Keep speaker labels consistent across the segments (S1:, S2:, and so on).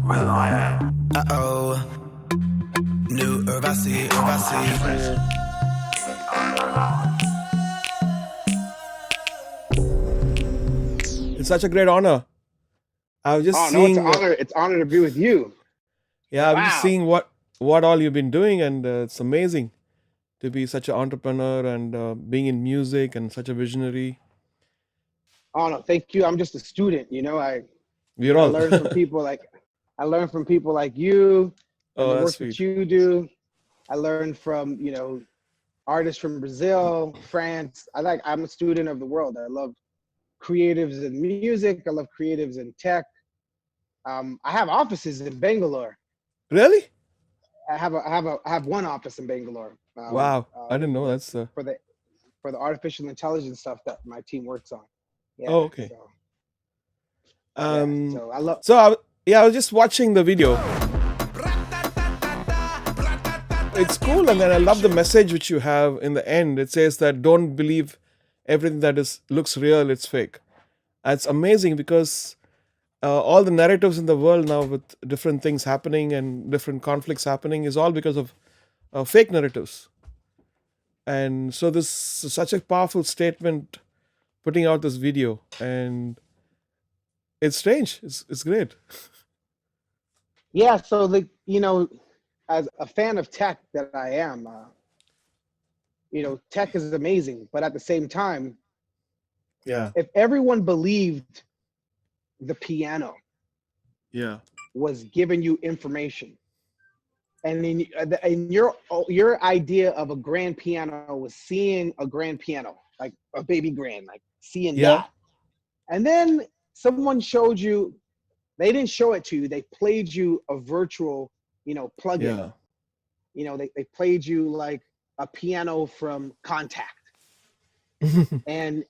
S1: will.i.am.
S2: Uh-oh. New Urvasi Urvasi.
S3: It's such a great honor. I was just
S4: Oh no, it's
S3: seeing,
S4: an honor. It's an honor to be with you.
S3: yeah, I was just
S4: Wow.
S3: seeing what all you've been doing, and it's amazing to be such an entrepreneur and being in music and such a visionary.
S4: Oh no, thank you. I'm just a student.
S3: We're
S4: I
S3: all.
S4: learn from people like you and
S3: Oh,
S4: the
S3: that's
S4: work that
S3: sweet.
S4: you do. I learned from artists from Brazil, France. I'm a student of the world. I love creatives in music. I love creatives in tech. I have offices in Bangalore.
S3: Really?
S4: I have one office in Bangalore.
S3: Wow, I didn't know that's.
S4: For the artificial intelligence stuff that my team works on.
S3: Oh,
S4: Yeah.
S3: okay.
S4: So yeah.
S3: Um,
S4: So I love.
S3: so I was just watching the video. It's cool, and then I love the message which you have in the end. It says that don't believe everything that looks real; it's fake. It's amazing because all the narratives in the world now, with different things happening and different conflicts happening, is all because of fake narratives. And so this is such a powerful statement, putting out this video, and it's strange. It's great.
S4: Yeah. So as a fan of tech that I am, tech is amazing, but at the same time,
S3: Yeah.
S4: if everyone believed the piano
S3: Yeah.
S4: was giving you information, and in your idea of a grand piano was seeing a grand piano, like a baby grand, like seeing
S3: Yeah.
S4: that, and then someone showed you, they didn't show it to you, they played you a virtual, plug-in.
S3: Yeah.
S4: They played you like a piano from Contact, and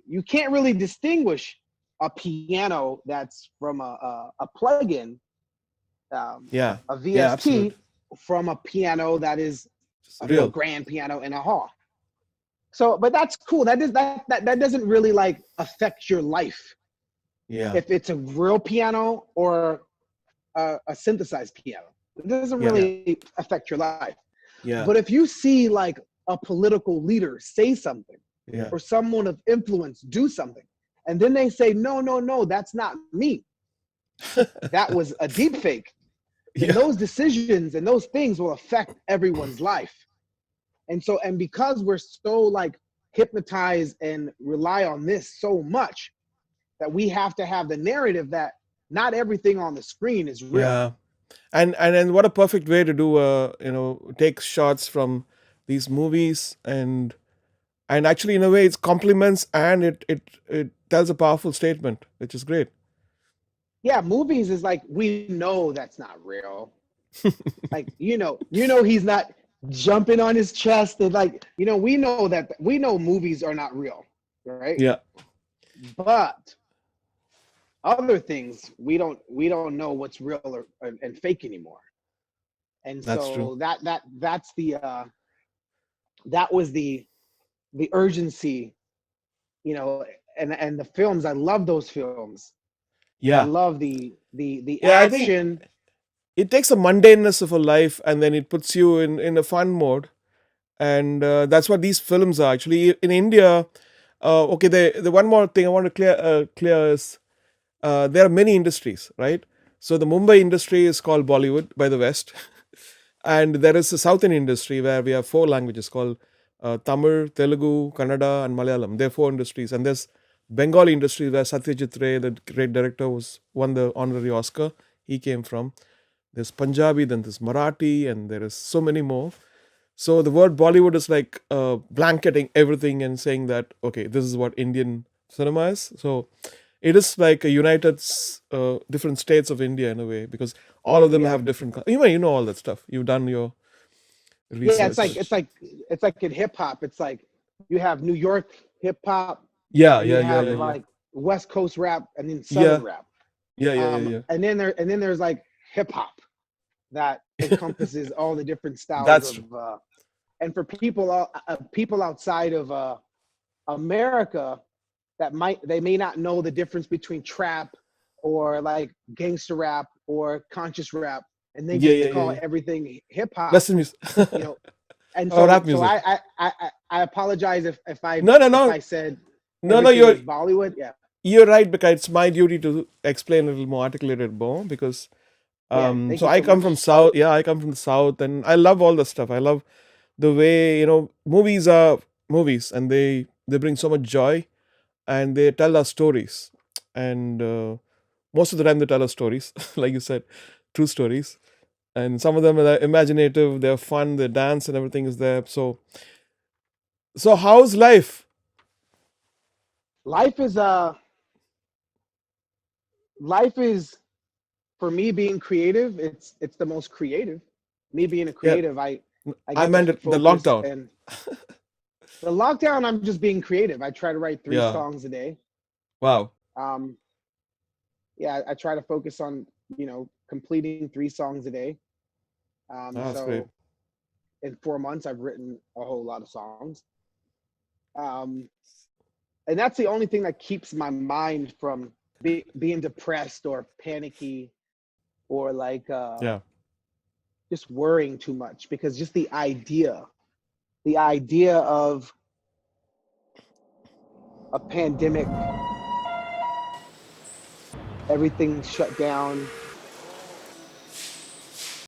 S4: you can't really distinguish a piano that's from a plug-in,
S3: Yeah.
S4: a
S3: Yeah.
S4: VST,
S3: Absolutely.
S4: from a piano that is
S3: It's
S4: a
S3: real.
S4: grand piano in a hall. So, but that's cool. That doesn't really like affect your life
S3: Yeah.
S4: if it's a real piano or a synthesized piano. It doesn't
S3: Yeah.
S4: really affect your life.
S3: Yeah.
S4: But if you see like a political leader say something,
S3: Yeah.
S4: or someone of influence do something, and then they say, no, that's not me, that was a deep fake, then
S3: Yeah.
S4: those decisions and those things will affect everyone's life. And because we're so like hypnotized and rely on this so much, that we have to have the narrative that not everything on the screen is real.
S3: Yeah. And what a perfect way to do take shots from these movies, and actually in a way it's compliments, and it tells a powerful statement, which is great.
S4: Yeah, movies is like, we know that's not real. Like, he's not jumping on his chest, and like, we know movies are not real, right?
S3: Yeah.
S4: But other things, we don't know what's real and fake anymore. And
S3: That's true.
S4: so that's that was the urgency, and the films. I love those films, and I
S3: Yeah.
S4: love the
S3: Yeah, I think
S4: action.
S3: it takes the mundaneness of a life, and then it puts you in a fun mode, and that's what these films are actually in India. Okay, the one more thing I want to clear is there are many industries, right? So the Mumbai industry is called Bollywood by the West, and there is a South Indian industry where we have four languages called Tamil, Telugu, Kannada, and Malayalam. There are four industries, and there's Bengali industry where Satyajit Ray, the great director, won the honorary Oscar. He came from. There's Punjabi, then there's Marathi, and there is so many more. So the word Bollywood is like blanketing everything and saying that, okay, this is what Indian cinema is. So it is like a different states of India in a way, because all of them
S4: Yeah.
S3: have different. You know all that stuff. You've done your
S4: Yeah,
S3: research.
S4: it's like in hip hop. It's like you have New York hip hop,
S3: Yeah,
S4: and
S3: yeah,
S4: you
S3: yeah,
S4: have
S3: yeah, yeah,
S4: like West Coast rap, and then
S3: yeah,
S4: Southern rap.
S3: yeah, yeah, yeah, yeah.
S4: And then there's like hip hop that encompasses all the different styles
S3: That's true.
S4: of. And for people outside of America, they may not know the difference between trap or like gangster rap or conscious rap, and they
S3: Yeah,
S4: just
S3: yeah, yeah,
S4: call
S3: yeah.
S4: everything hip hop,
S3: Western music.
S4: you know. And
S3: Or
S4: so
S3: rap
S4: so
S3: music.
S4: I apologize
S3: No, no,
S4: if
S3: no,
S4: I said
S3: no, no.
S4: everything is Bollywood. Yeah,
S3: You're right, because it's my duty to explain a little more articulated more, because
S4: yeah. Thank
S3: so
S4: you
S3: I
S4: so
S3: come
S4: much.
S3: from South. Yeah, I come from the South, and I love all the stuff. I love the way, movies are movies, and they bring so much joy, and they tell us stories, and most of the time they tell us stories, like you said, true stories, and some of them are imaginative, they're fun, they dance, and everything is there. So how's life?
S4: Life is life is for me being creative. It's the most creative. Me being a
S3: Yeah,
S4: creative, I
S3: I
S4: get to
S3: meant the
S4: focus.
S3: lockdown.
S4: And the lockdown, I'm just being creative. I try to write three
S3: Yeah.
S4: songs a day.
S3: Wow.
S4: Um, yeah, I try to focus on completing 3 songs a day.
S3: That's great.
S4: So in 4 months, I've written a whole lot of songs. Um, and that's the only thing that keeps my mind from being depressed or panicky or like
S3: Yeah.
S4: just worrying too much, because just the idea of a pandemic, everything's shut down,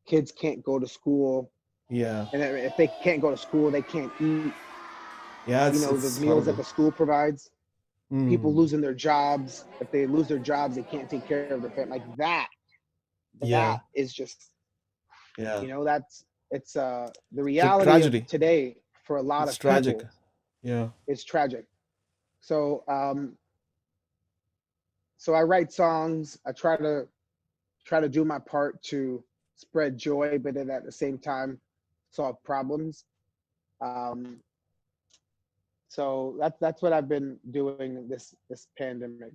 S4: kids can't go to school,
S3: Yeah.
S4: and if they can't go to school, they can't eat,
S3: Yeah,
S4: the
S3: it's
S4: meals that
S3: horrible.
S4: the school provides. People
S3: Mm.
S4: losing their jobs. If they lose their jobs, they can't take care of their family. Like that
S3: Yeah.
S4: is just,
S3: Yeah.
S4: that's it's the
S3: It's a
S4: reality of
S3: tragedy.
S4: today for a lot
S3: It's
S4: of
S3: tragic.
S4: people.
S3: Yeah.
S4: It's tragic. So so I write songs. I try to do my part to spread joy, but then at the same time solve problems. Um, so that's what I've been doing this pandemic.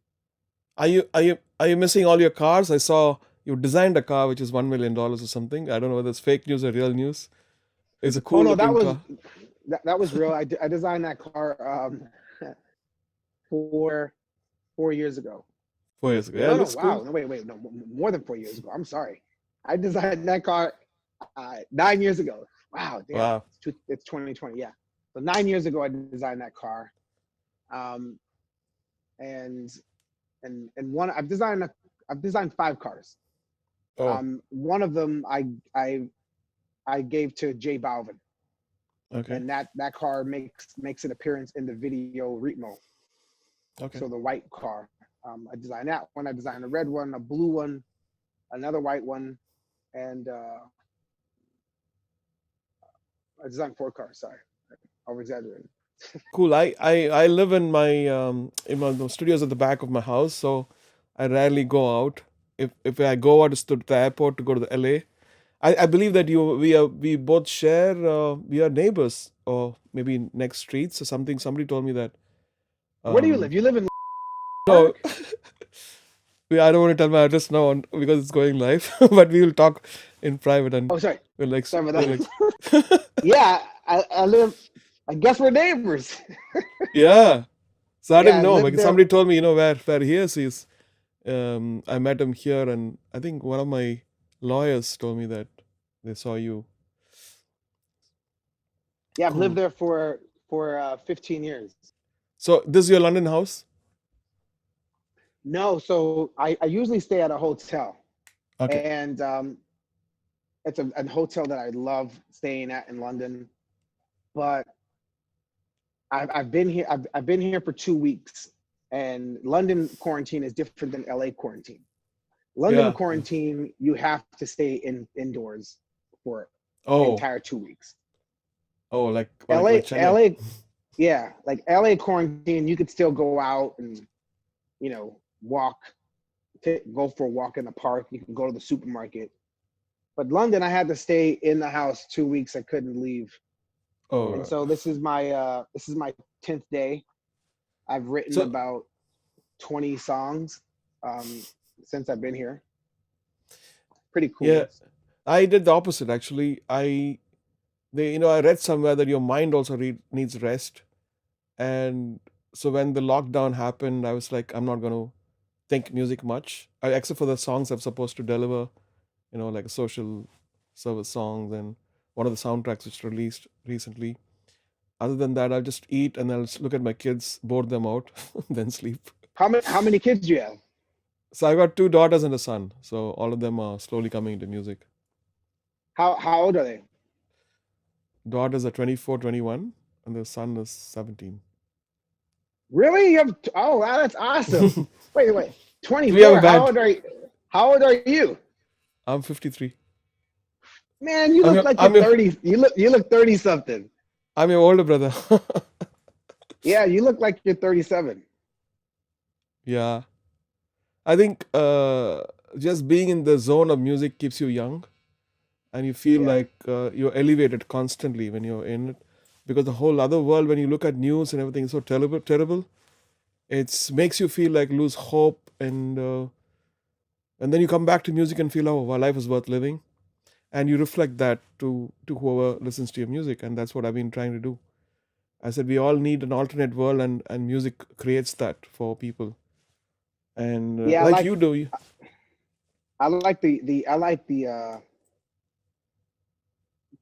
S3: Are you missing all your cars? I saw you designed a car which is $1 million or something. I don't know whether it's fake news or real news. It's a
S4: Oh
S3: cool
S4: no,
S3: looking car.
S4: that was real. I designed that car 4 years ago.
S3: 4 years ago. Yeah, it
S4: No, no,
S3: looks cool.
S4: wow, no, wait, no, more than 4 years ago. I'm sorry. I designed that car 9 years ago. Wow, damn,
S3: Wow.
S4: it's 2020. Yeah, so 9 years ago I designed that car, um, and one I've designed 5 cars.
S3: Oh,
S4: One of them I gave to J Balvin,
S3: okay.
S4: and that car makes an appearance in the video Ritmo.
S3: Okay.
S4: So the white car, I designed that one. I designed a red one, a blue one, another white one, and I designed 4 cars. Sorry, over exaggerating.
S3: Cool. I live in the studios at the back of my house, so I rarely go out. If I go out, it's to the airport to go to the LA. I believe that we both share, we are neighbors, or maybe next streets or something. Somebody told me that.
S4: Where do you
S3: Um
S4: live? You live in
S3: no,
S4: Park?
S3: I don't want to tell my address now because it's going live, but we will talk in private, and
S4: Oh, sorry.
S3: we'll like
S4: Sorry about
S3: we'll like
S4: that. Yeah, I live. I guess we're neighbors.
S3: yeah. So I
S4: Yeah,
S3: didn't
S4: I
S3: know
S4: lived
S3: because
S4: there.
S3: somebody told me, where he is. I met him here, and I think one of my lawyers told me that they saw you.
S4: Yeah, I've lived
S3: Cool.
S4: there for 15 years.
S3: So this is your London house?
S4: No, so I usually stay at a hotel,
S3: Okay.
S4: and it's a hotel that I love staying at in London. But I've been here. I've been here for 2 weeks, and London quarantine is different than LA quarantine. London
S3: Yeah. Yeah.
S4: quarantine, you have to stay indoors for the
S3: Oh.
S4: entire 2 weeks.
S3: Oh, like
S4: LA,
S3: Chennai.
S4: LA, yeah, like LA quarantine, you could still go out and walk, go for a walk in the park. You can go to the supermarket. But London, I had to stay in the house 2 weeks. I couldn't leave, and
S3: Oh.
S4: so this is my 10th day. I've written
S3: So
S4: about 20 songs um, since I've been here. Pretty
S3: yeah,
S4: cool.
S3: I did the opposite actually. I read somewhere that your mind also needs rest, and so when the lockdown happened, I was like, I'm not going to think music much, except for the songs I'm supposed to deliver, like social service songs and one of the soundtracks which released recently. Other than that, I'll just eat and I'll look at my kids, bore them out, then sleep.
S4: How many kids do you have?
S3: So I've got two daughters and a son. So all of them are slowly coming into music.
S4: How old are they?
S3: Daughters are 24, 21, and the son is 17.
S4: Really? You have? Oh, wow, that's awesome. Wait.
S3: We have a
S4: 24. How
S3: band.
S4: old are you? How old are you?
S3: I'm 53.
S4: Man, you
S3: I'm
S4: look
S3: your,
S4: like you're
S3: I'm your,
S4: 30. You look 30 something.
S3: I'm your older brother.
S4: Yeah, you look like you're 37.
S3: Yeah. I think just being in the zone of music keeps you young, and you feel
S4: Yeah.
S3: like you're elevated constantly when you're in it, because the whole other world, when you look at news and everything is so terrible, it makes you feel like lose hope, and then you come back to music and feel, oh, well, life is worth living, and you reflect that to whoever listens to your music, and that's what I've been trying to do. I said we all need an alternate world, and music creates that for people, and
S4: Yeah,
S3: like you do.
S4: I like the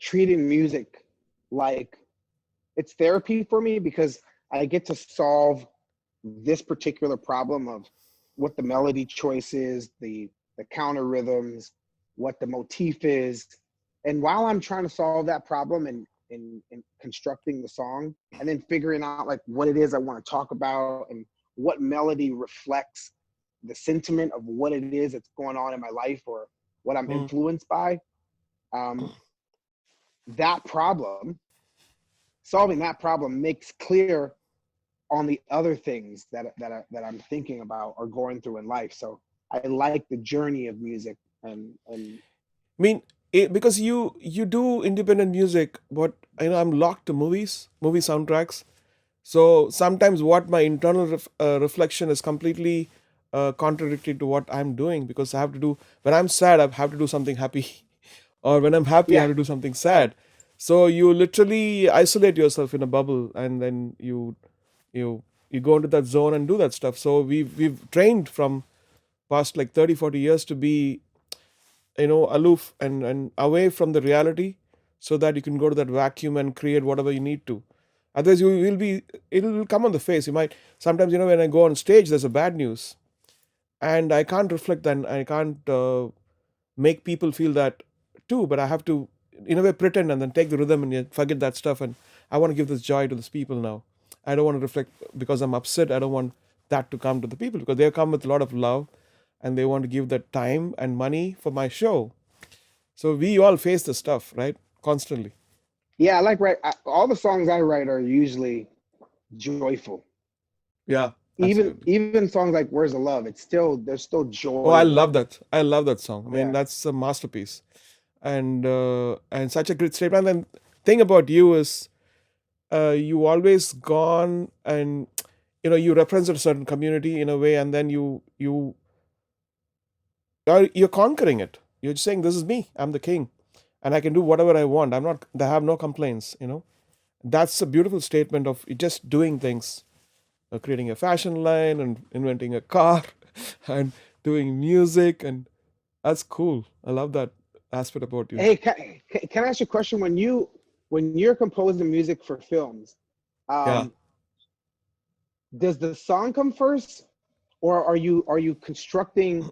S4: treating music like it's therapy for me because I get to solve this particular problem of what the melody choice is, the counter rhythms, what the motif is. And while I'm trying to solve that problem and constructing the song and then figuring out like what it is I want to talk about and what melody reflects the sentiment of what it is that's going on in my life or what I'm
S3: Mm.
S4: influenced by, um, that problem, solving that problem makes clear on the other things that I'm thinking about or going through in life. So I like the journey of music and
S3: I mean, because you do independent music, but I'm locked to movie soundtracks. So sometimes what my internal reflection is completely contradictory to what I'm doing, because I have to do, when I'm sad, I have to do something happy, or when I'm happy, I
S4: yeah,
S3: have to do something sad. So you literally isolate yourself in a bubble, and then you you go into that zone and do that stuff. So we've trained from past like 30, 40 years to be aloof and away from the reality, so that you can go to that vacuum and create whatever you need to. Otherwise you will be, it will come on the face. You might sometimes, when I go on stage, there's a bad news, and I can't reflect that, and I can't make people feel that too, but I have to in a way pretend and then take the rhythm and forget that stuff, and I want to give this joy to these people now. I don't want to reflect because I'm upset. I don't want that to come to the people, because they come with a lot of love, and they want to give that time and money for my show. So we all face the stuff, right? Constantly.
S4: yeah, I like all the songs I write are usually joyful.
S3: Yeah,
S4: Even
S3: absolutely.
S4: even songs like Where's the Love, there's still
S3: Oh, I
S4: joy in
S3: love
S4: them.
S3: that. I love that song. I mean,
S4: Yeah.
S3: that's a masterpiece, and such a great statement. And thing about you is, you always gone, and you represent a certain community in a way, and then you're conquering it. You're saying, this is me, I'm the king, and I can do whatever I want. I have no complaints. That's a beautiful statement of just doing things, creating a fashion line and inventing a car and doing music, and that's cool. I love that aspect about you.
S4: Hey, can I ask you a question? When you're composing music for films,
S3: Yeah.
S4: um, does the song come first, or are you constructing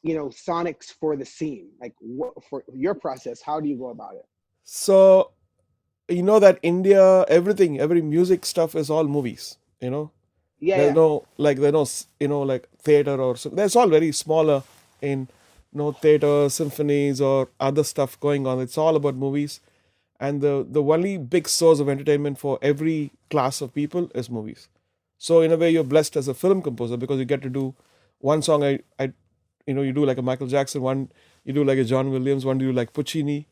S4: sonics for the scene? Like what for your process? How do you go about it?
S3: So that India, every music stuff is all movies.
S4: Yeah,
S3: There's
S4: yeah,
S3: no like theater or so. There's all very smaller in no theater, symphonies or other stuff going on. It's all about movies, and the only big source of entertainment for every class of people is movies. So in a way, you're blessed as a film composer, because you get to do one song. You do like a Michael Jackson, one you do like a John Williams, one you do like Puccini.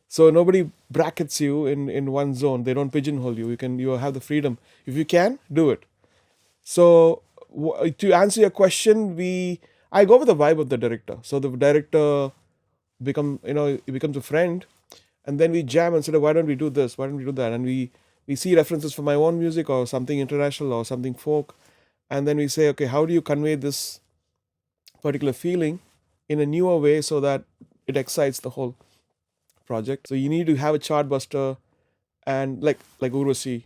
S3: So nobody brackets you in one zone. They don't pigeonhole you. You have the freedom. If you can do it. So to answer your question, I go with the vibe of the director. So the director he becomes a friend, and then we jam and say, why don't we do this? Why don't we do that? And we see references from my own music or something international or something folk, and then we say, okay, how do you convey this particular feeling in a newer way so that it excites the whole project. So you need to have a chartbuster and like Urvasi,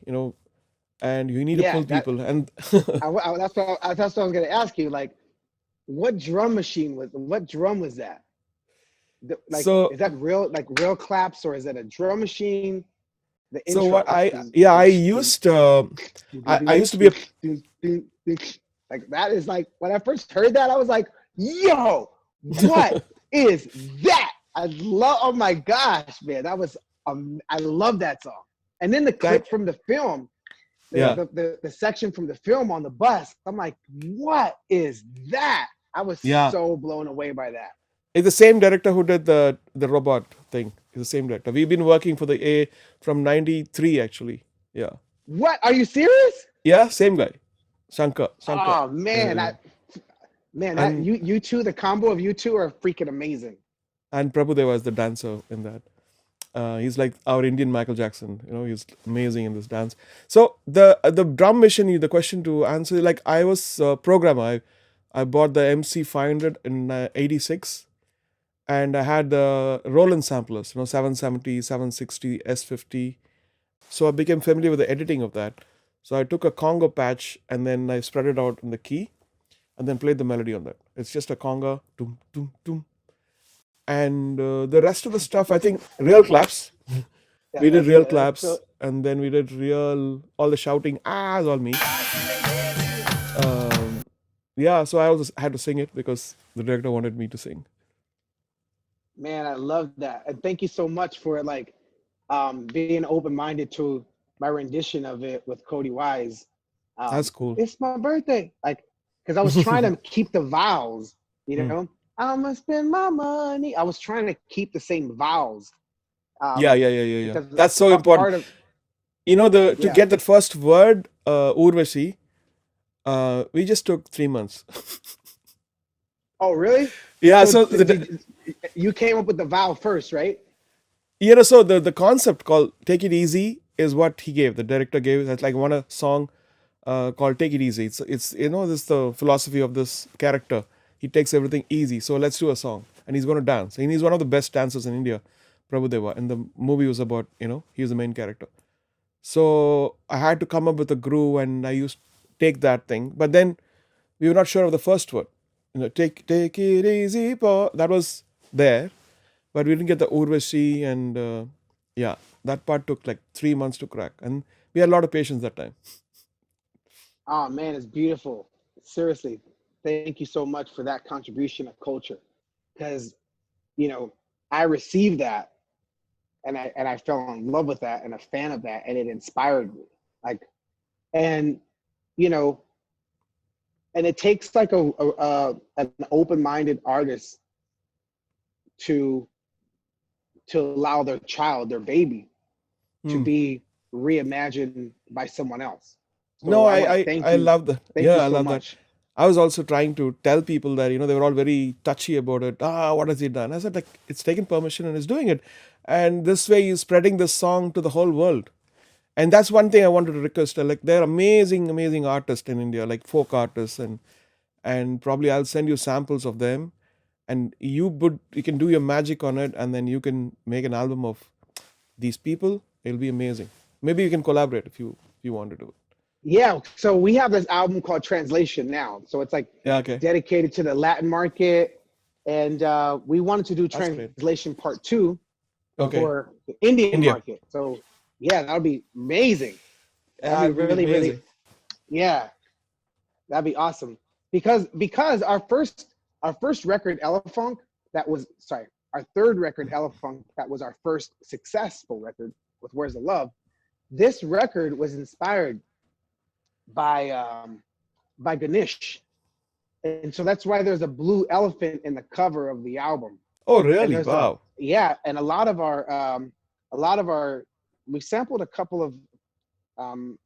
S3: and you need to
S4: Yeah,
S3: pull people and
S4: that's what I was gonna ask you. Like, what drum was that? Like,
S3: so
S4: is that real, like real claps, or is it a drum machine? The
S3: so
S4: intro,
S3: what I used I used to be a
S4: like that is like when I first heard that, I was like, yo, what is that? Oh my gosh, man, that was I love that song. And then the
S3: that
S4: clip from the film,
S3: yeah.
S4: the section from the film on the bus, I'm like, what is that? I was
S3: Yeah,
S4: so blown away by that.
S3: it's the same director who did the robot thing. It's the same director. We've been working for the A from '93 actually. Yeah,
S4: What, are you serious?
S3: yeah, same guy, Shankar,
S4: Oh man, that
S3: and
S4: you two, the combo of you two are freaking amazing.
S3: Prabhudeva is the dancer in that. He's like our Indian Michael Jackson. He's amazing in this dance. So the drum machine, the question to answer, like I was a programmer. I bought the MC 500 in '86, and I had the Roland samplers, 770, 760, S50. So I became familiar with the editing of that. So I took a conga patch and then I spread it out in the key and then played the melody on that. It's just a conga, doom, doom, doom. And the rest of the stuff, I think, real claps.
S4: Yeah,
S3: We did real
S4: that's so.
S3: claps, and then we did all the shouting, is all me. Um, yeah, so I also had to sing it because the director wanted me to sing.
S4: Man, I love that. And thank you so much for like being open-minded to my rendition of it with Cody Wise.
S3: That's cool.
S4: It's my birthday. Like, because I was trying to keep the vowels, you
S3: Mm.
S4: know. I'm gonna spend my money. I was trying to keep the same vowels.
S3: Yeah, yeah, yeah, yeah, yeah.
S4: Because
S3: That's so important.
S4: part of
S3: The to
S4: yeah.
S3: get that first word, Urvasi, we just took 3 months.
S4: Oh, really?
S3: Yeah,
S4: So
S3: so the
S4: you came up with the vowel first, right?
S3: so the concept called "Take It Easy" is what he gave. The director gave. That's like one a song called "Take It Easy." It's this is the philosophy of this character. He takes everything easy. So let's do a song, and he's going to dance. And he's one of the best dancers in India, Prabhudeva. And the movie was about he was the main character. So I had to come up with a groove, and I used take that thing. But then we were not sure of the first word. Take it easy, that was there, but we didn't get the Urvashi, and yeah, that part took like 3 months to crack, and we had a lot of patience that time.
S4: Oh man, it's beautiful. Seriously, thank you so much for that contribution of culture. Because you know, I received that, and I fell in love with that and a fan of that, and it inspired me. Like, and you know, and it takes like an open-minded artist to allow their child, their baby, to
S3: Hmm.
S4: be reimagined by someone else.
S3: No,
S4: So I want to
S3: I love that.
S4: thank you
S3: Yeah, I
S4: so
S3: love that.
S4: much.
S3: I was also trying to tell people that they were all very touchy about it. What has he done? I said like it's taken permission and is doing it, and this way he's spreading this song to the whole world. And that's one thing I wanted to request. Like there are amazing, amazing artists in India, like folk artists, and probably I'll send you samples of them, and you can do your magic on it, and then you can make an album of these people. It'll be amazing. Maybe you can collaborate if you want to do it.
S4: Yeah, so we have this album called Translation now. So it's like
S3: Yeah, okay,
S4: dedicated to the Latin market, and we wanted to do
S3: that's great.
S4: Translation Part 2
S3: Okay,
S4: for the Indian
S3: India.
S4: market. So yeah, that would be amazing. That'd be
S3: That'd be
S4: really, really,
S3: amazing.
S4: yeah, that'd be awesome. Because our first record, Elephunk, that was sorry, our third record, Elephunk, that was our first successful record with Where's the Love. This record was inspired by Ganesh, and so that's why there's a blue elephant in the cover of the album.
S3: Oh,
S4: And
S3: really?
S4: there's a
S3: Wow.
S4: yeah, and a lot of our we sampled a couple of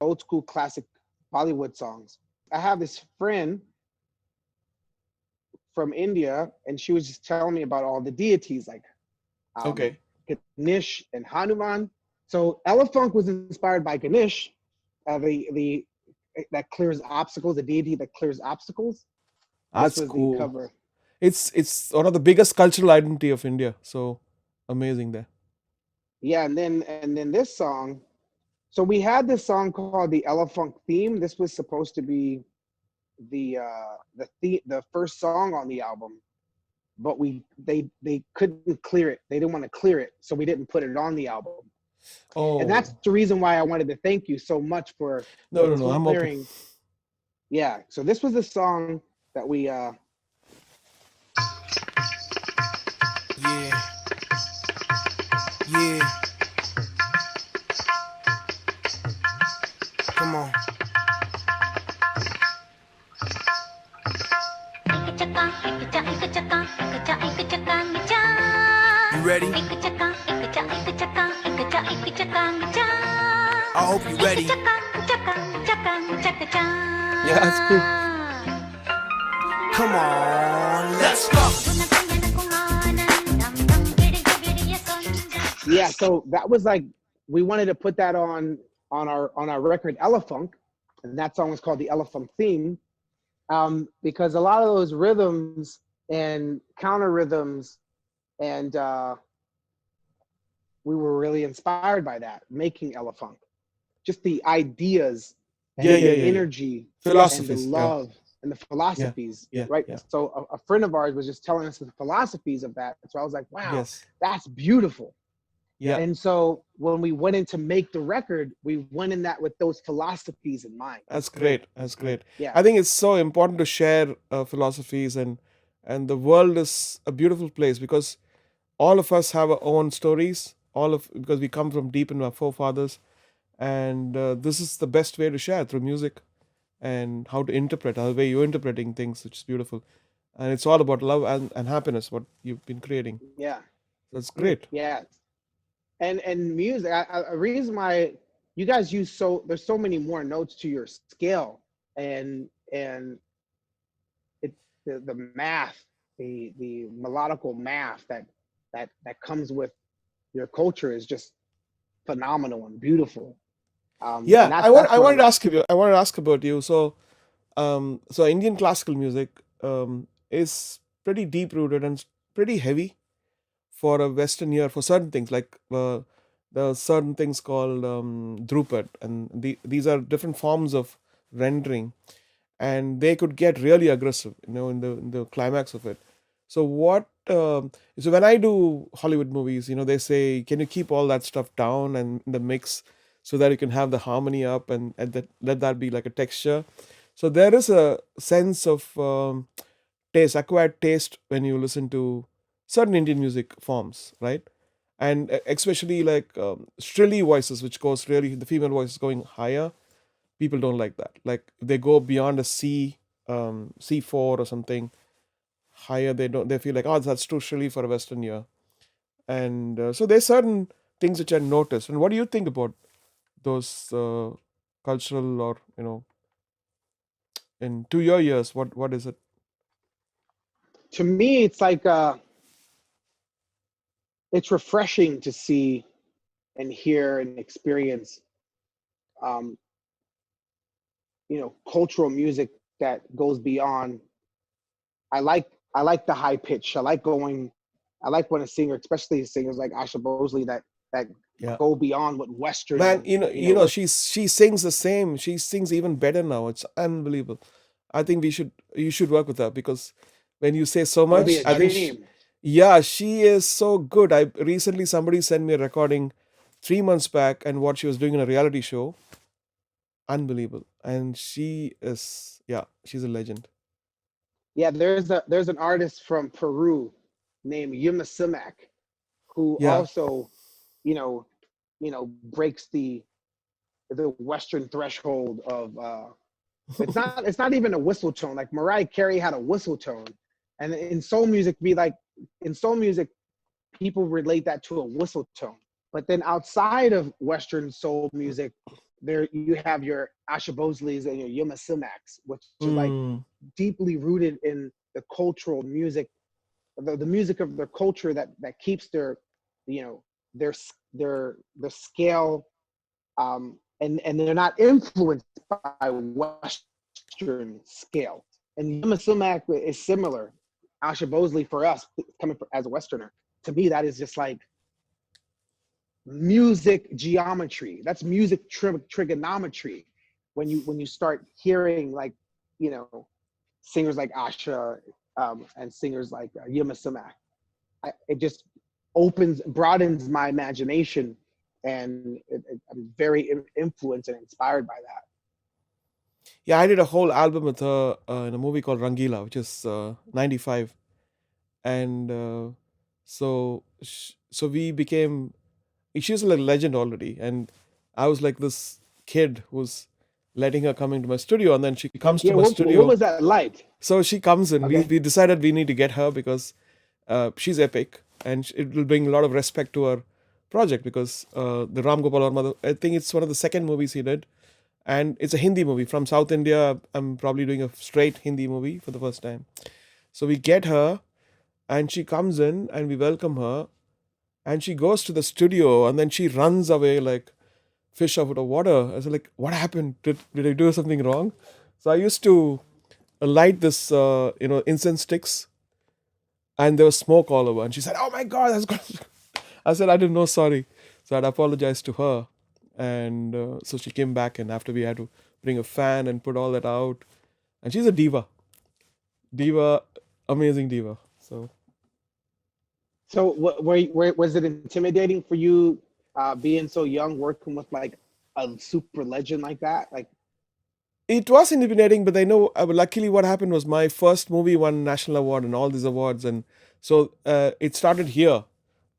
S4: old school classic Bollywood songs. I have this friend from India, and she was just telling me about all the deities like um,
S3: Okay.
S4: Ganesh and Hanuman. So Elephunk was inspired by Ganesh, the that clears obstacles, the deity that clears obstacles. This
S3: That's
S4: was the
S3: cool.
S4: cover.
S3: it's one of the biggest cultural identity of India. So amazing there.
S4: Yeah, and then this song. So we had this song called the Elephant Theme. This was supposed to be the first song on the album, but they couldn't clear it. They didn't want to clear it, so we didn't put it on the album. And that's
S3: Oh
S4: the reason why I wanted to thank you so much for
S3: no, I'm open.
S4: clearing. Yeah. So this was the song that we
S2: Yeah. Yeah. Come on. You ready? I hope you ready.
S3: Yeah, that's cool.
S2: Come on, let's go.
S4: Yeah, so that was like we wanted to put that on our record Elephunk, and that song was called the Elephunk Theme, because a lot of those rhythms and counter rhythms, and we were really inspired by that, making Elephunk. Just the ideas and
S3: Yeah,
S4: the
S3: yeah, yeah, yeah.
S4: energy and the
S3: Philosophies. Yeah,
S4: love and the philosophies,
S3: yeah,
S4: right?
S3: yeah.
S4: So a friend of ours was just telling us the philosophies of that. So I was like, wow,
S3: Yes.
S4: that's beautiful.
S3: Yeah.
S4: And so when we went in to make the record, we went in that with those philosophies in mind.
S3: That's great. That's great.
S4: Yeah.
S3: I think it's so important to share philosophies, and the world is a beautiful place because all of us have our own stories. Because we come from deep in our forefathers, and this is the best way to share through music and how to interpret, how the way you're interpreting things, which is beautiful, and it's all about love and happiness. What you've been creating.
S4: Yeah.
S3: That's great.
S4: Yeah. And music, a reason why you guys use there's so many more notes to your scale, and it the math, the melodical math that comes with your culture is just phenomenal and beautiful.
S3: Yeah,
S4: And
S3: I
S4: that's
S3: wanted
S4: what
S3: to ask you. I wanted to ask about you. So Indian classical music is pretty deep rooted and pretty heavy for a Western ear for certain things. Like there are certain things called Drupad, and these are different forms of rendering, and they could get really aggressive, in the climax of it. So so when I do Hollywood movies, they say, can you keep all that stuff down and in the mix so that you can have the harmony up, and let that be like a texture. So there is a sense of acquired taste when you listen to certain Indian music forms, right? And especially like shrilly voices, which goes really, the female voice is going higher. People don't like that. Like if they go beyond a C4 or something higher, they feel like, oh, that's too shrilly for a Western ear. And so there's certain things which I noticed. And what do you think about those cultural, or in to your ears, what is it?
S4: to me it's like it's refreshing to see and hear and experience um, cultural music that goes beyond. I like the high pitch. I like when a singer, especially singers like Asha Bosley, that
S3: Yeah.
S4: go beyond what
S3: Man,
S4: Western, what
S3: she sings the same. She sings even better now. It's unbelievable. I think you should work with her, because when you say so
S4: would be
S3: much,
S4: a
S3: I think
S4: dream.
S3: yeah, she is so good. I recently, somebody sent me a recording 3 months back, and what she was doing in a reality show, unbelievable. And she's a legend.
S4: Yeah, there's an artist from Peru named Yuma Simak who
S3: Yeah.
S4: also, you know, breaks the Western threshold of it's not even a whistle tone. Like Mariah Carey had a whistle tone, and in soul music people relate that to a whistle tone. But then outside of Western soul music, there you have your Asha Bosleys and your Yuma Simaks, which is like
S3: Mm,
S4: deeply rooted in the cultural music, the music of their culture that keeps you know, their the scale, and they're not influenced by Western scale. And Yuma Sumac is similar. Asha Bosley for us as a Westerner. To me, that is just like music geometry. That's music trigonometry. When you start hearing like, you know, singers like Asha, and singers like Yuma Sumac, it just broadens my imagination, and I'm very influenced and inspired by that.
S3: Yeah, I did a whole album with her in a movie called Rangila, which is 95. And so we became, she was like a legend already. And I was like this kid who's letting her come into my studio. And then she comes to
S4: Yeah,
S3: my
S4: what
S3: studio.
S4: was that like?
S3: So she comes in. We,
S4: Okay.
S3: we decided we need to get her because she's epic and it will bring a lot of respect to our project because the Ram Gopal Varma, I think it's one of the second movies he did. And it's a Hindi movie from South India. I'm probably doing a straight Hindi movie for the first time. So we get her and she comes in and we welcome her and she goes to the studio and then she runs away like fish out of water. I was like, what happened? Did I do something wrong? So I used to light this, incense sticks and there was smoke all over. And she said, oh my God, that's good. I said, I didn't know, sorry. So I'd apologized to her. And so she came back and after we had to bring a fan and put all that out. And she's a diva. Diva, amazing diva.
S4: So was it intimidating for you, being so young, working with like a super legend like that? Like,
S3: It was intimidating, but I know luckily what happened was my first movie won national award and all these awards. And so it started here.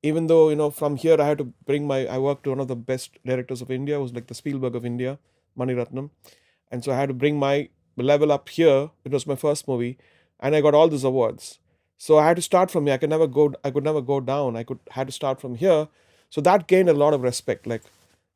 S3: Even though, from here I had to I worked to one of the best directors of India, it was like the Spielberg of India, Mani Ratnam. And so I had to bring my level up here. It was my first movie and I got all these awards. So I had to start from here. I could never go down. Had to start from here. So that gained a lot of respect. Like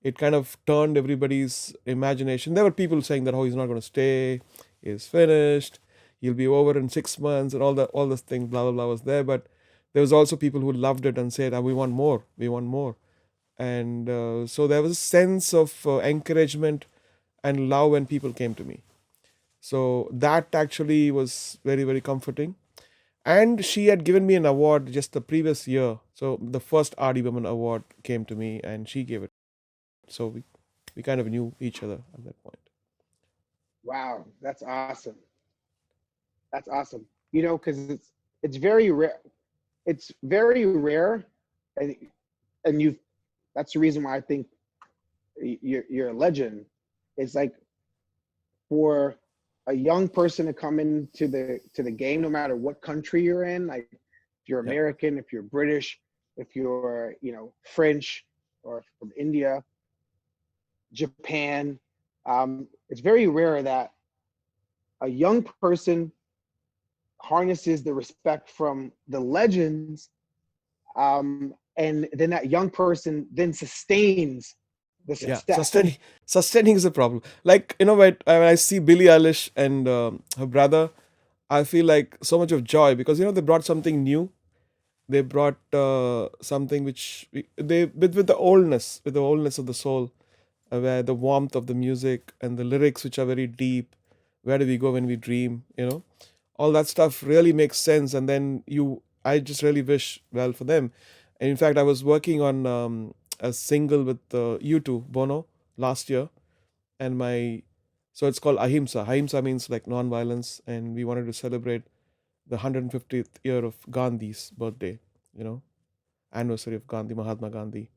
S3: it kind of turned everybody's imagination. There were people saying that, oh, he's not going to stay. He's finished. He'll be over in 6 months and all this thing, blah, blah, blah was there. But there was also people who loved it and said, we want more. We want more. And so there was a sense of encouragement and love when people came to me. So that actually was very, very comforting. And she had given me an award just the previous year. So the first RD Women Award came to me and she gave it. So we kind of knew each other at that point.
S4: wow, that's awesome. That's awesome. You know, because it's very rare. It's very rare, and you. That's the reason why I think you're a legend. It's like for a young person to come into the game, no matter what country you're in. Like if you're
S3: Yeah.
S4: American, if you're British, if you're French or from India, Japan. It's very rare that a young person harnesses the respect from the legends, and then that young person then sustains the
S3: Yeah,
S4: success.
S3: sustaining is a problem. Like when I see Billie Eilish and her brother, I feel like so much of joy because they brought something new. They brought something which they with the oldness of the soul, where the warmth of the music and the lyrics which are very deep. Where do we go when we dream? All that stuff really makes sense. And then I just really wish well for them. And in fact, I was working on a single with U2 Bono last year, and so it's called Ahimsa. Ahimsa means like non-violence, and we wanted to celebrate the 150th year of Gandhi's birthday, anniversary of Mahatma Gandhi.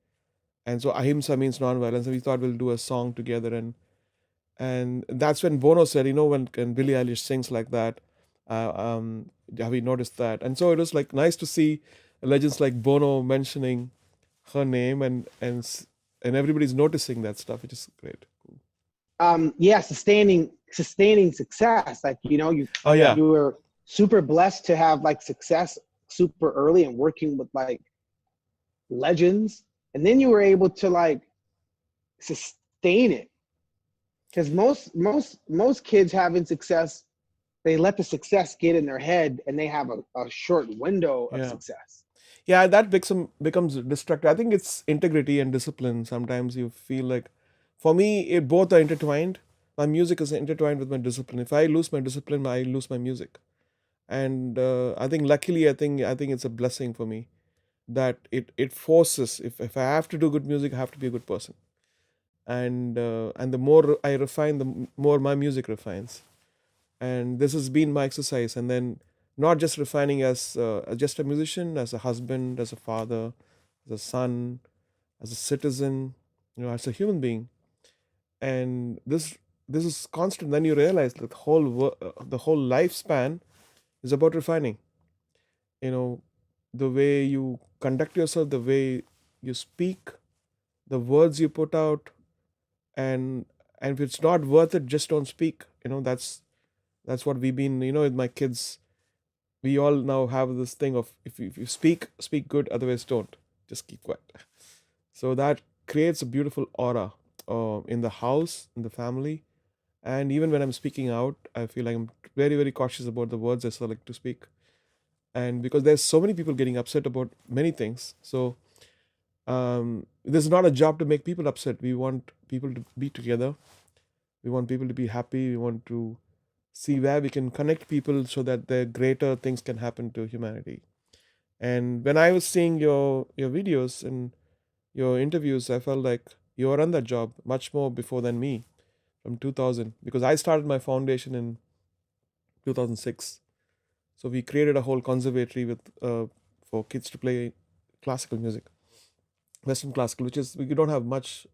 S3: And so Ahimsa means non-violence, and we thought we'll do a song together. And that's when Bono said, when Billie Eilish sings like that, have you noticed that? And so it was like nice to see legends like Bono mentioning her name, and everybody's noticing that stuff, which is great.
S4: Yeah, sustaining success. Like
S3: Oh yeah,
S4: you were super blessed to have like success super early and working with like legends, and then you were able to like sustain it. Because most kids having success, they let the success get in their head and they have a short window of
S3: yeah,
S4: success.
S3: yeah. That becomes destructive. I think it's integrity and discipline. Sometimes you feel like, for me, both are intertwined. My music is intertwined with my discipline. If I lose my discipline, I lose my music. And I think luckily, I think it's a blessing for me that it forces, if I have to do good music, I have to be a good person. And the more I refine, the more my music refines. And this has been my exercise. And then not just refining as just a musician, as a husband, as a father, as a son, as a citizen, as a human being. And this is constant. Then you realize that the whole lifespan is about refining. You know, the way you conduct yourself, the way you speak, the words you put out, and if it's not worth it, just don't speak. That's what we've been. With my kids, we all now have this thing of, if you speak good, otherwise don't, just keep quiet. So that creates a beautiful aura in the house, in the family. And even when I'm speaking out, I feel like I'm very, very cautious about the words I select to speak. And because there's so many people getting upset about many things, so this is not a job to make people upset. We want people to be together. We want people to be happy. We want to see where we can connect people so that the greater things can happen to humanity. And when I was seeing your videos and your interviews, I felt like you were on that job much more before than me, from 2000, because I started my foundation in 2006. So we created a whole conservatory with for kids to play classical music, Western classical, which is, we don't have much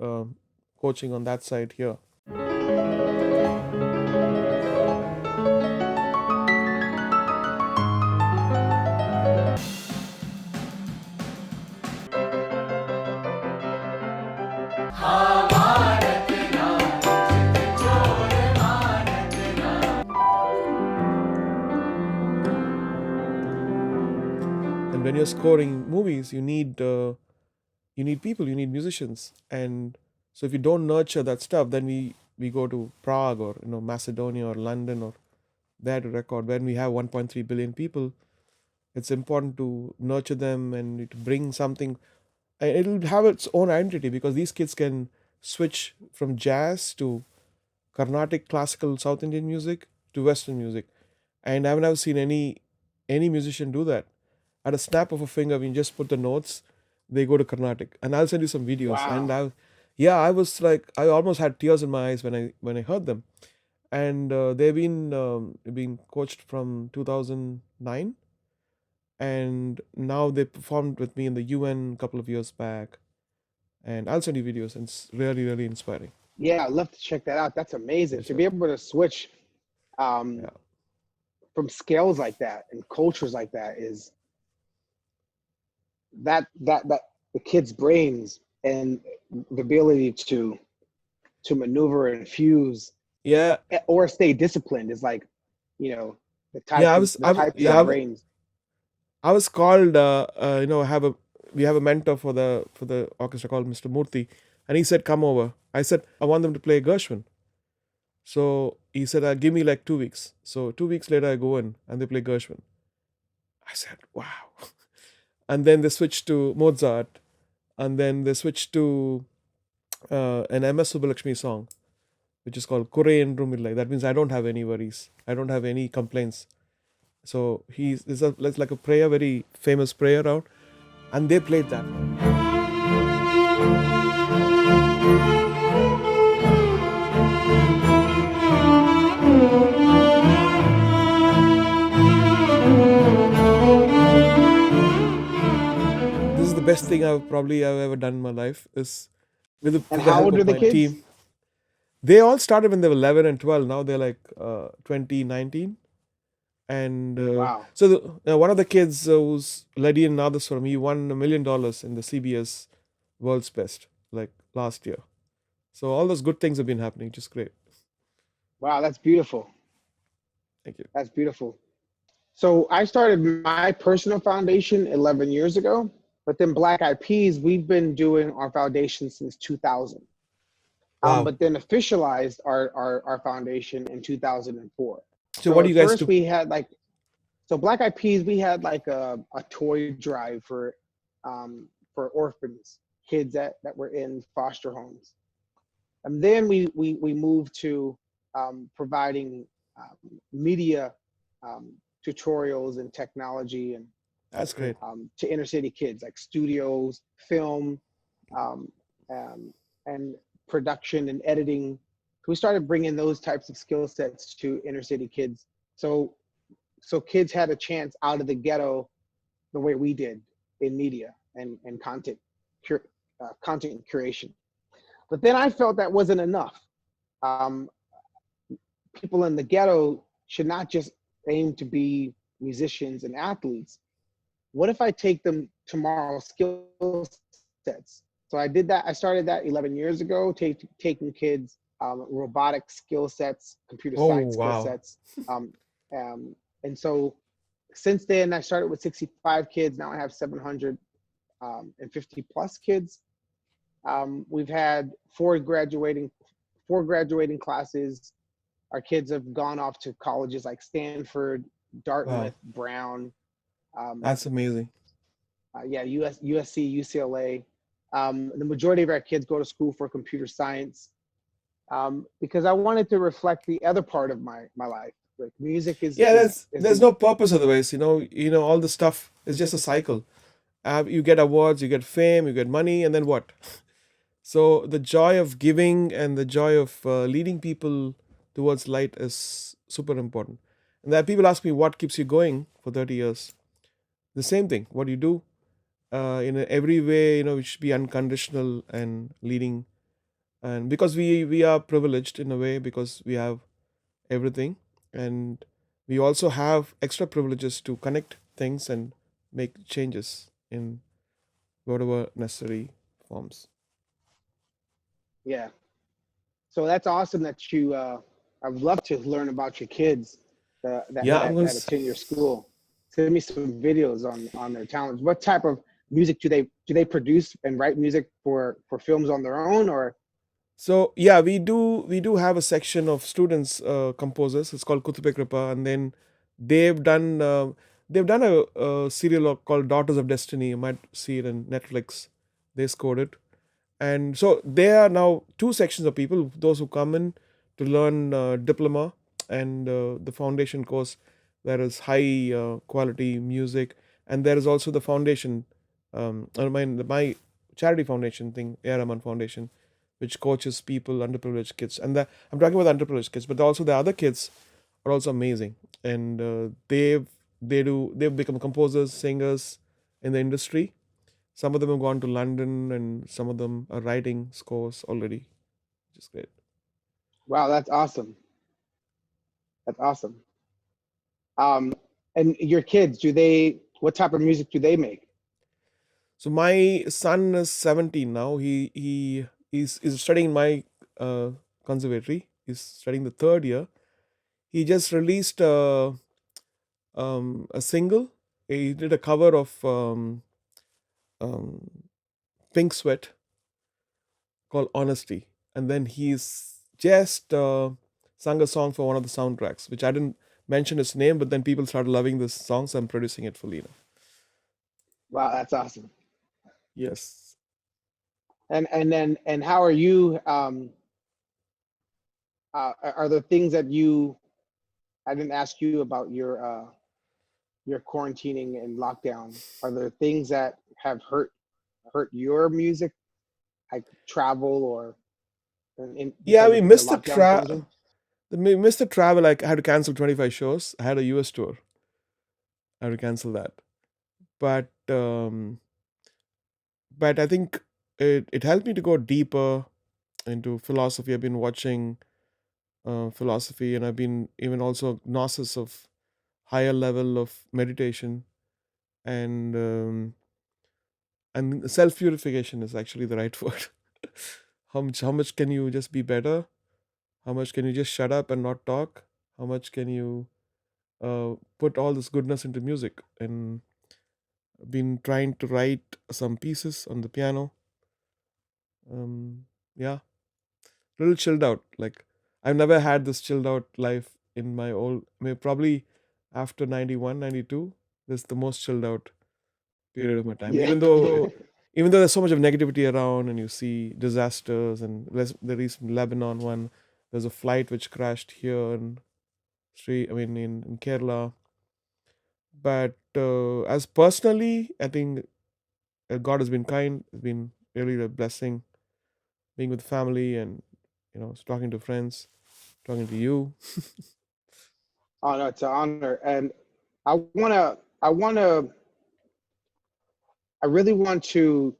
S3: coaching on that side here. And when you're scoring movies, you need people, you need musicians. And so if you don't nurture that stuff, then we go to Prague, or Macedonia or London, or there to record. When we have 1.3 billion people, it's important to nurture them and to bring something, and it'll have its own identity, because these kids can switch from jazz to Carnatic, classical, South Indian music to Western music. And I've never seen any musician do that. At a snap of a finger, we just put the notes, they go to Carnatic. And I'll send you some videos. And
S4: Wow.
S3: I was like, I almost had tears in my eyes when I heard them. And they've been being coached from 2009, and now they performed with me in the UN a couple of years back. And I'll send you videos, and it's really, really inspiring.
S4: Yeah, I'd love to check that out. That's
S3: Yeah,
S4: amazing to
S3: sure.
S4: be able to switch um,
S3: Yeah.
S4: from scales like that and cultures like that. Is that the kids' brains and the ability to maneuver and fuse
S3: Yeah.
S4: or stay disciplined is like, you know,
S3: Yeah.
S4: the types of brains.
S3: I was called, we have a mentor for the orchestra called Mr. Murthy, and he said, come over. I said, I want them to play Gershwin. So he said, give me like 2 weeks. So 2 weeks later, I go in and they play Gershwin. I said, wow. And then they switched to Mozart, and then they switched to an MS Subbulakshmi song, which is called Kure Endrum Illai. That means I don't have any worries. I don't have any complaints. So it's like a prayer, very famous prayer out, and they played that. This is the best thing I've ever done in my life, is
S4: And
S3: with the
S4: how
S3: help
S4: old are
S3: of
S4: the
S3: my
S4: kids?
S3: team. They all started when they were 11 and 12. Now they're like 20, 19. And
S4: Wow.
S3: so one of the kids who's Ledian Nadaswaram, he won $1 million in the CBS World's Best, like last year. So all those good things have been happening, which is great.
S4: Wow, that's beautiful.
S3: Thank you.
S4: That's beautiful. So I started my personal foundation 11 years ago, but then Black Eyed Peas, we've been doing our foundation since 2000.
S3: Wow.
S4: But then officialized our foundation in 2004.
S3: So
S4: So
S3: what do
S4: at
S3: you guys
S4: first
S3: do?
S4: we had like, so Black Eyed Peas, we had like a toy drive for orphans, kids that were in foster homes. And then we moved to providing media um, tutorials and technology and
S3: That's great.
S4: to inner city kids, like studios, film, um, um, and production and editing. We started bringing those types of skill sets to inner city kids. So kids had a chance out of the ghetto the way we did in media and content curation. But then I felt that wasn't enough. Um, People in the ghetto should not just aim to be musicians and athletes. What if I take them tomorrow's skill sets? So I did that. I started that 11 years ago, taking kids robotic skill sets, computer
S3: Oh,
S4: science skill
S3: wow.
S4: sets. Um, and so since then, I started with 65 kids. Now I have 750 plus kids. We've had four graduating classes. Our kids have gone off to colleges like Stanford,
S3: Wow.
S4: Dartmouth, Brown, um,
S3: That's amazing.
S4: USC, UCLA. The majority of our kids go to school for computer science because I wanted to reflect the other part of my life. Like music
S3: Yeah,
S4: is
S3: there's
S4: the
S3: no purpose otherwise. All the stuff is just a cycle. You get awards, you get fame, you get money, and then what? So the joy of giving and the joy of leading people towards light is super important. And that people ask me what keeps you going for 30 years. The same thing. What you do in every way, it should be unconditional and leading. And because we are privileged in a way because we have everything, and we also have extra privileges to connect things and make changes in whatever necessary forms.
S4: yeah. So that's awesome that you. I would love to learn about your kids
S3: Yeah, I'm going
S4: that
S3: to.
S4: attend your school. Send me some videos on their talents. What type of music do they produce and write music for films on their own or?
S3: So yeah, we do have a section of students composers. It's called Kutube Kripa, and then they've done uh, they've done a serial called Daughters of Destiny. You might see it in Netflix. They scored it, and so there are now two sections of people: those who come in to learn diploma and the foundation course, where is high quality music, and there is also the foundation. I mean, my charity foundation thing, Rahman Foundation, which coaches people, underprivileged kids, and I'm talking about underprivileged kids, but also the other kids are also amazing, and they've become composers, singers in the industry. Some of them have gone to London, and some of them are writing scores already, which is great.
S4: Wow, that's awesome. That's awesome. Um, and your kids, what type of music do they make?
S3: So my son is 17 now. He's studying in my uh, conservatory. He's studying the third year. He just released a single. He did a cover of um, Pink Sweat called Honesty, and then he's just sung a song for one of the soundtracks, which I didn't mention his name, but then people started loving this song, so I'm producing it fully now.
S4: Wow, that's awesome.
S3: Yes.
S4: And how are you? Are there things that you? I didn't ask you about your quarantining and lockdown. Are there things that have hurt your music, like travel or
S3: Yeah,
S4: because
S3: we
S4: of the
S3: missed the
S4: lockdown closing?
S3: we missed the travel. Like I had to cancel 25 shows. I had a US tour. I had to cancel that. But I think it helped me to go deeper into philosophy. I've been watching philosophy, and I've been even also gnosis of higher level of meditation, and self purification is actually the right word. How much can you just be better? How much can you just shut up and not talk? How much can you put all this goodness into music? And I've been trying to write some pieces on the piano. Yeah, little chilled out. Like I've never had this chilled out life in my old. I mean, probably after 91, 92, this is the most chilled out period of my time.
S4: Yeah.
S3: Even though there's so much of negativity around, and you see disasters, and the recent Lebanon one, there's a flight which crashed here in in Kerala. But as personally, I think God has been kind. It's been really a blessing being with family and talking to friends, talking to you.
S4: Oh no, it's an honor. And I I really want to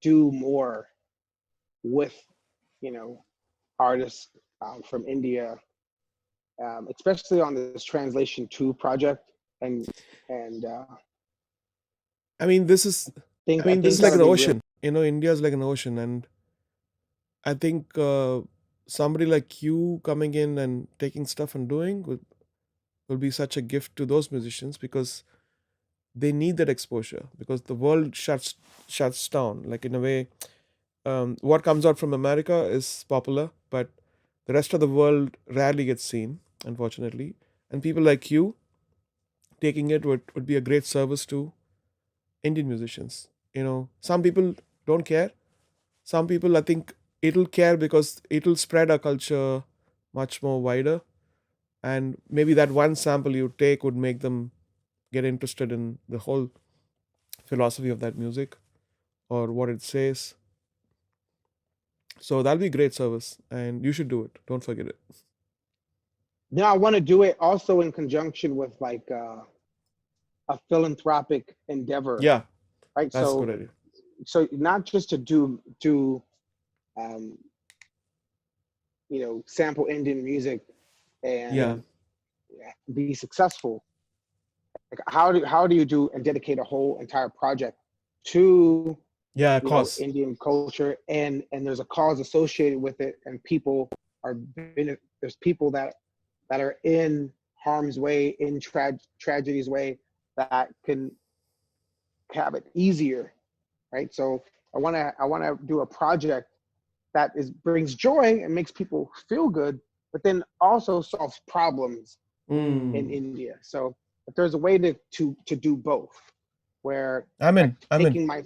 S4: do more with, you know, artists from India, especially on this Translation 2 project. And and
S3: I mean, this is
S4: I
S3: this
S4: think
S3: is like
S4: that'll
S3: an
S4: be really.
S3: ocean. India is like an ocean, and I think somebody like you coming in and taking stuff and doing will be such a gift to those musicians because they need that exposure because the world shuts down. Like in a way, what comes out from America is popular, but the rest of the world rarely gets seen, unfortunately. And people like you taking it would be a great service to Indian musicians. Some people don't care. Some people, I think, it'll care because it'll spread our culture much more wider. And maybe that one sample you take would make them get interested in the whole philosophy of that music or what it says. So that'll be great service, and you should do it. Don't forget it.
S4: Now I want to do it also in conjunction with like a philanthropic endeavor,
S3: Yeah,
S4: right?
S3: that's a good idea.
S4: So not just to um, sample Indian music
S3: Yeah,
S4: and be successful. Like how do you do and dedicate a whole entire project to
S3: yeah, cause.
S4: Indian culture, and there's a cause associated with it, and people there's people that are in harm's way, in tragedy's way, that can have it easier, right? So I want to do a project that brings joy and makes people feel good, but then also solves problems in
S3: Mm.
S4: India. So if there's a way to do both, where
S3: I'm
S4: by
S3: in. I'm in.
S4: taking my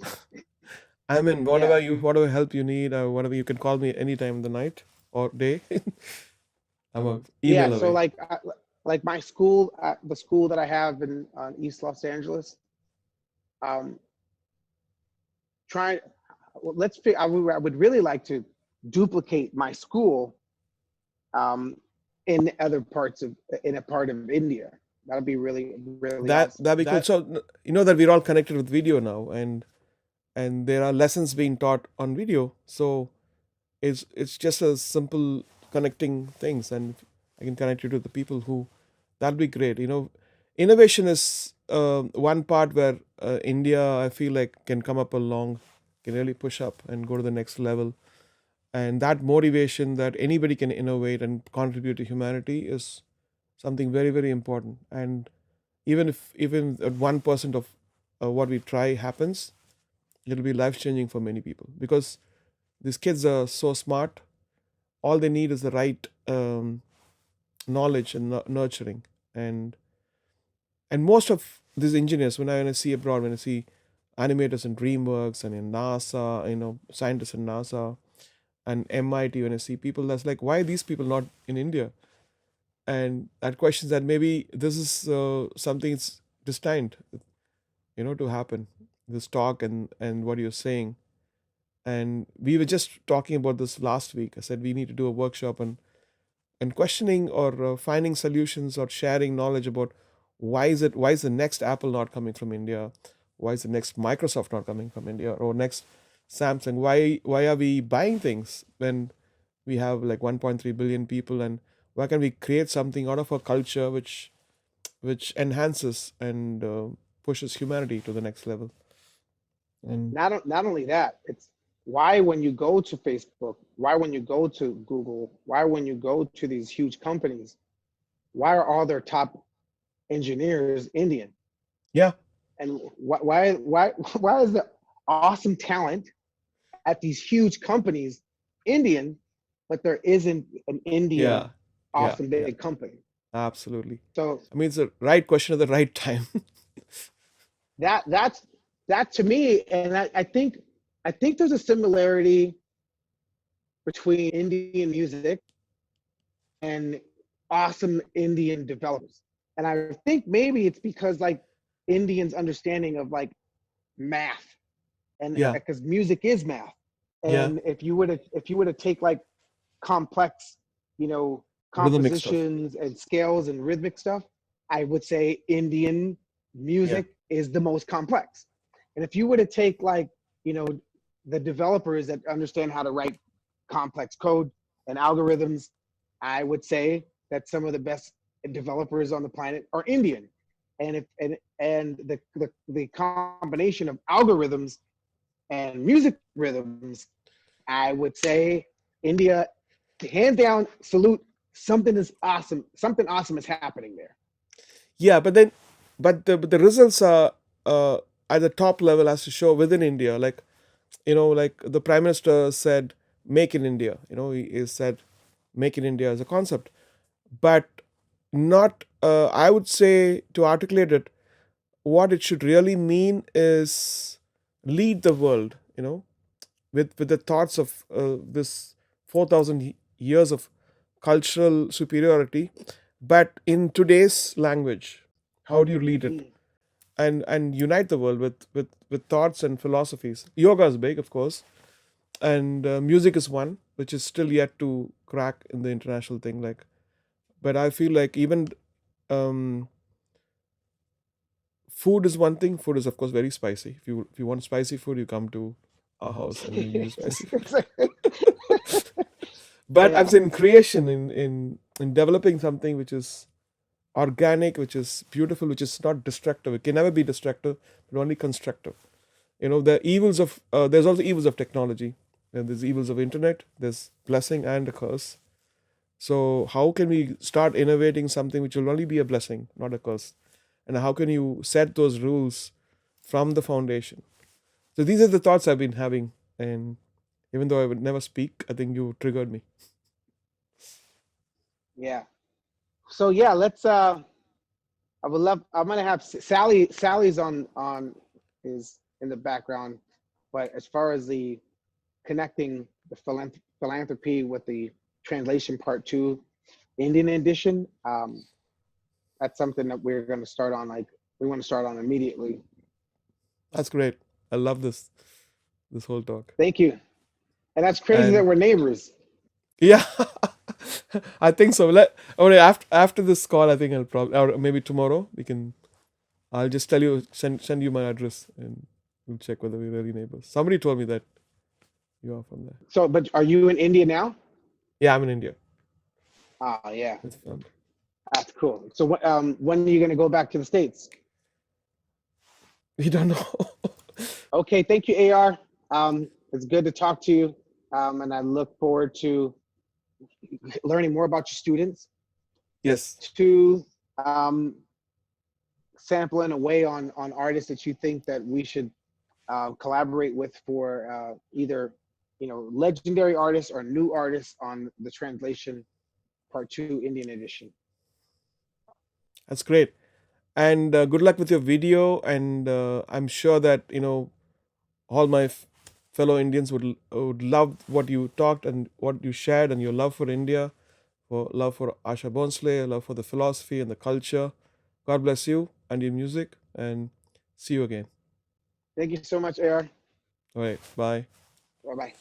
S3: I'm in.
S4: yeah
S3: Whatever help you need, whatever you can call me anytime in the night or day. I'm a
S4: yeah,
S3: email
S4: so
S3: away.
S4: like my school, the school that I have in East Los Angeles, um, try well, I would really like to duplicate my school um, in other parts of in a part of India. That'd be really really awesome.
S3: That'd be cool. So you know that we're all connected with video now, and there are lessons being taught on video. So it's just a simple connecting things, and I can connect you to the people who. That'd be great. Innovation is one part where India, I feel like, can come up along, can really push up and go to the next level. And that motivation that anybody can innovate and contribute to humanity is something very, very important. And even 1% of what we try happens, it'll be life changing for many people because these kids are so smart. All they need is the right knowledge and nurturing. And most of these engineers, when I see abroad, when I see animators in DreamWorks and in NASA, scientists in NASA and MIT, when I see people, that's like, why are these people not in India? And that questions that maybe this is something it's destined, to happen. This talk and what you're saying, and we were just talking about this last week. I said we need to do a workshop and questioning or finding solutions or sharing knowledge about why is the next Apple not coming from India, why is the next Microsoft not coming from India, or next Samsung, why are we buying things when we have like 1.3 billion people, and why can we create something out of a culture which enhances and pushes humanity to the next level. And
S4: Not only that, it's why when you go to Facebook, why when you go to Google, why when you go to these huge companies, why are all their top engineers Indian?
S3: yeah,
S4: And why is the awesome talent at these huge companies Indian, but there isn't an Indian
S3: yeah, yeah,
S4: awesome
S3: yeah,
S4: big company?
S3: absolutely.
S4: So
S3: I mean, it's the right question at the right time.
S4: that's that to me, and I think there's a similarity between Indian music and awesome Indian developers. And I think maybe it's because like Indians' understanding of like math, and
S3: Yeah,
S4: because music is math.
S3: yeah,
S4: And if you were to take like complex, you know,
S3: rhythmic stuff.
S4: compositions and scales and rhythmic stuff, I would say Indian
S3: Yeah,
S4: music is the most complex. And if you were to take like, you know, the developers that understand how to write complex code and algorithms, I would say that some of the best developers on the planet are Indian. And if and the combination of algorithms and music rhythms, I would say India, hands down, salute. Something is awesome. Something awesome is happening there.
S3: yeah. But the results are uh, at the top level as to show within India. Like, like the prime minister said, "Make in India." He said, "Make in India" as a concept, but not. I would say, to articulate it, what it should really mean is lead the world. With the thoughts of this 4,000 years of cultural superiority, but in today's language. How do you lead it? And unite the world with thoughts and philosophies. Yoga is big, of course, and music is one, which is still yet to crack in the international thing. Like, but I feel like even um, food is one thing. Food is, of course, very spicy. If you want spicy food, you come to our house and we give you spicy food. But I'm
S4: Yeah,
S3: saying creation, in developing something which is organic, which is beautiful, which is not destructive. It can never be destructive, but only constructive. There's also evils of technology, and there's evils of internet. There's blessing and a curse. So how can we start innovating something which will only be a blessing, not a curse? And how can you set those rules from the foundation? So these are the thoughts I've been having, and even though I would never speak, I think you triggered me.
S4: yeah. So yeah, let's. I would love. I'm gonna have Sally. Sally's on is in the background, but as far as the connecting the philanthropy with the translation part two, Indian edition, that's something that we're gonna start on. Like we want to start on immediately.
S3: That's great. I love this whole talk.
S4: Thank you. And that's crazy that
S3: And
S4: we're neighbors.
S3: yeah, I think so. After this call, I think I'll probably, or maybe tomorrow we can. I'll just tell you, send you my address, and we'll check whether we're really neighbors. Somebody told me that you are from there.
S4: So, but are you in India now?
S3: Yeah, I'm in India
S4: Oh, yeah,
S3: with family.
S4: that's cool. So, when are you gonna go back to the States?
S3: We don't know.
S4: Okay, thank you, AR. It's good to talk to you, and I look forward to learning more about your students.
S3: Yes,
S4: To um, sampling away on artists that you think that we should collaborate with for either legendary artists or new artists on the translation part two Indian edition.
S3: that's great. And good luck with your video. And I'm sure that all my fellow Indians would love what you talked and what you shared, and your love for India, for love for Asha Bhonsle, love for the philosophy and the culture. God bless you and your music, and see you again.
S4: Thank you so much, AR.
S3: All right, bye.
S4: Bye bye.